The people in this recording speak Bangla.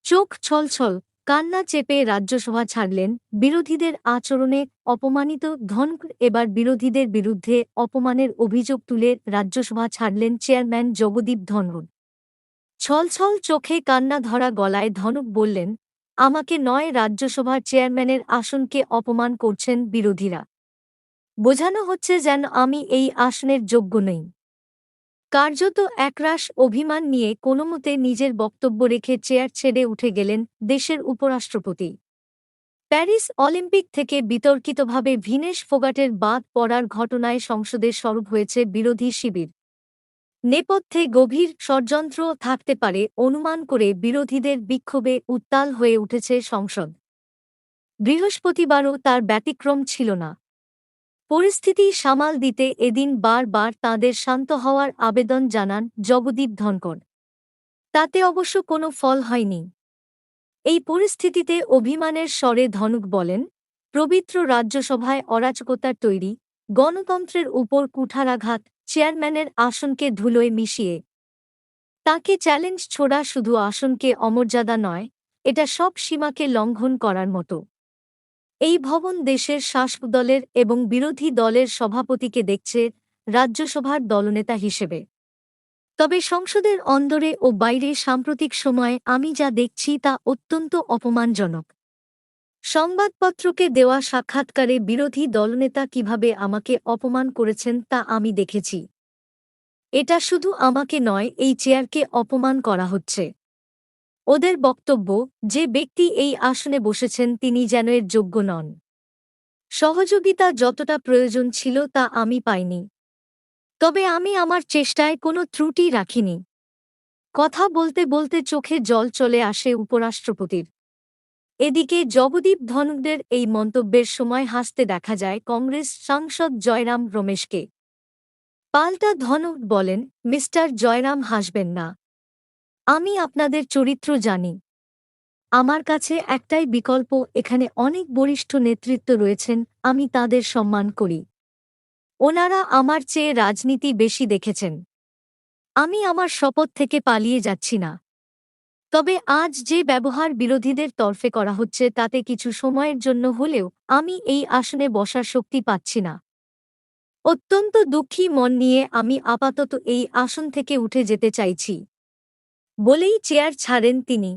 চোখ ছলছল, কান্না চেপে রাজ্যসভা ছাড়লেন। বিরোধীদের আচরণে অপমানিত ধনখ এবার বিরোধীদের বিরুদ্ধে অপমানের অভিযোগ তুলে রাজ্যসভা ছাড়লেন চেয়ারম্যান জগদীপ ধনখড়। ছলছল চোখে কান্না ধরা গলায় ধনুক বললেন, আমাকে নয়, রাজ্যসভার চেয়ারম্যানের আসনকে অপমান করছেন বিরোধীরা। বোঝানো হচ্ছে যেন আমি এই আসনের যোগ্য নই। কার্যত একরাশ অভিমান নিয়ে কোনোমতে নিজের বক্তব্য রেখে চেয়ার ছেড়ে উঠে গেলেন দেশের উপরাষ্ট্রপতি। প্যারিস অলিম্পিক থেকে বিতর্কিতভাবে ভিনেশ ফোগাটের বাদ পড়ার ঘটনায় সংসদে সরব হয়েছে বিরোধী শিবির। নেপথ্যে গভীর ষড়যন্ত্র থাকতে পারে অনুমান করে বিরোধীদের বিক্ষোভে উত্তাল হয়ে উঠেছে সংসদ। বৃহস্পতিবারও তার ব্যতিক্রম ছিল না। পরিস্থিতি সামাল দিতে এদিন বারবার তাঁদের শান্ত হওয়ার আবেদন জানান জগদীপ ধনখড়। তাতে অবশ্য কোনো ফল হয়নি। এই পরিস্থিতিতে অভিমানের স্বরে ধনুক বলেন, পবিত্র রাজ্যসভায় অরাজকতার তৈরি, গণতন্ত্রের উপর কুঠারাঘাত, চেয়ারম্যানের আসনকে ধুলোয় মিশিয়ে তাকে চ্যালেঞ্জ ছোড়া শুধু আসনকে অমর্যাদা নয়, এটা সব সীমাকে লঙ্ঘন করার মতো। এই ভবন দেশের শাসক দলের এবং বিরোধী দলের সভাপতিকে দেখছে রাজ্যসভার দলনেতা হিসেবে। তবে সংসদের অন্দরে ও বাইরে সাম্প্রতিক সময়ে আমি যা দেখছি তা অত্যন্ত অপমানজনক। সংবাদপত্রকে দেওয়া সাক্ষাৎকারে বিরোধী দলনেতা কিভাবে আমাকে অপমান করেছেন তা আমি দেখেছি। এটা শুধু আমাকে নয়, এই চেয়ারকে অপমান করা হচ্ছে। ওদের বক্তব্য, যে ব্যক্তি এই আসনে বসেছেন তিনি যেন এর যোগ্য নন। সহযোগিতা যতটা প্রয়োজন ছিল তা আমি পাইনি। তবে আমি আমার চেষ্টায় কোনো ত্রুটি রাখিনি। কথা বলতে বলতে চোখে জল চলে আসে উপরাষ্ট্রপতির। এদিকে জগদীপ ধনখড়ের এই মন্তব্যের সময় হাসতে দেখা যায় কংগ্রেস সাংসদ জয়রাম রমেশকে। পাল্টা ধনখড় বলেন, মিস্টার জয়রাম, হাসবেন না। আমি আপনাদের চরিত্র জানি। আমার কাছে একটাই বিকল্প, এখানে অনেক বরিষ্ঠ নেতৃত্ব রয়েছেন, আমি তাদের সম্মান করি। ওনারা আমার চেয়ে রাজনীতি বেশি দেখেছেন। আমি আমার শপথ থেকে পালিয়ে যাচ্ছি না। তবে আজ যে ব্যবহার বিরোধীদের তরফে করা হচ্ছে তাতে কিছু সময়ের জন্য হলেও আমি এই আসনে বসার শক্তি পাচ্ছি না। অত্যন্ত দুঃখী মন নিয়ে আমি আপাতত এই আসন থেকে উঠে যেতে চাইছি বলেই চেয়ার ছাড়েন তিনি।